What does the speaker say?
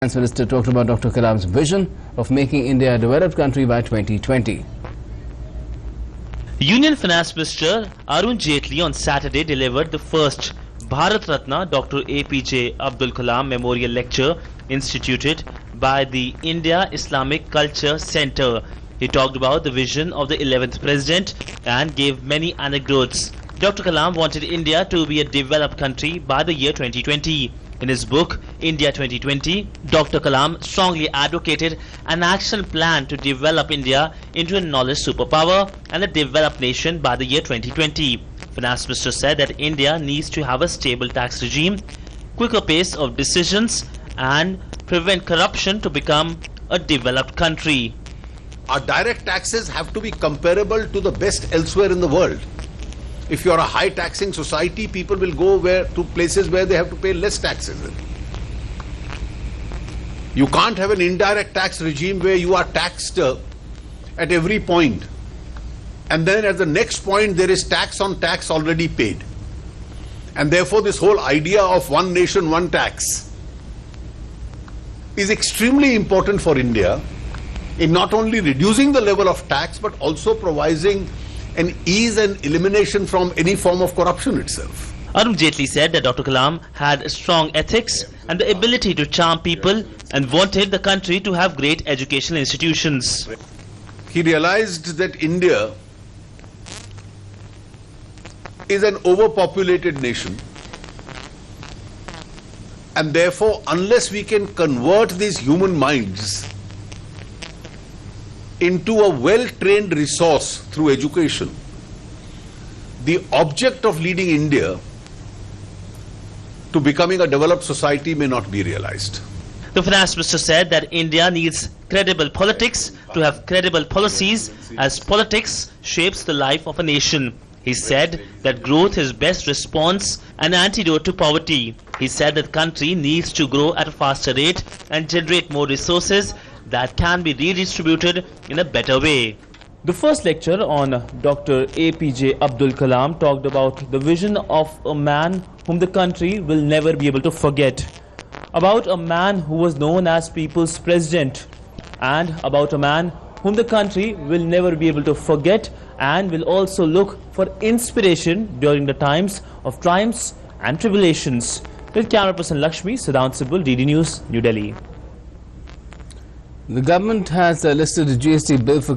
Finance Minister talked about Dr. Kalam's vision of making India a developed country by 2020. Union Finance Minister Arun Jaitley on Saturday delivered the first Bharat Ratna Dr. APJ Abdul Kalam Memorial Lecture instituted by the India Islamic Culture Centre. He talked about the vision of the 11th President and gave many anecdotes. Dr. Kalam wanted India to be a developed country by the year 2020. In his book, India 2020, Dr. Kalam strongly advocated an action plan to develop India into a knowledge superpower and a developed nation by the year 2020. Finance Minister said that India needs to have a stable tax regime, quicker pace of decisions and prevent corruption to become a developed country. Our direct taxes have to be comparable to the best elsewhere in the world. If you are a high taxing society, people will go to places where they have to pay less taxes. You can't have an indirect tax regime where you are taxed at every point. And then at the next point there is tax on tax already paid. And therefore this whole idea of one nation, one tax is extremely important for India in not only reducing the level of tax but also providing an ease and elimination from any form of corruption itself. Arun Jaitley said that Dr. Kalam had strong ethics and the ability to charm people and wanted the country to have great educational institutions. He realized that India is an overpopulated nation, and therefore unless we can convert these human minds into a well-trained resource through education, the object of leading India to becoming a developed society may not be realized. The Finance Minister said that India needs credible politics to have credible policies as politics shapes the life of a nation. He said that growth is best response and antidote to poverty. He said that the country needs to grow at a faster rate and generate more resources that can be redistributed in a better way. The first lecture on Dr. APJ Abdul Kalam talked about the vision of a man whom the country will never be able to forget, about a man who was known as People's President, and about a man whom the country will never be able to forget and will also look for inspiration during the times of triumphs and tribulations. With camera person Lakshmi, Siddhant Sibul, DD News, New Delhi. The government has listed the GST bill for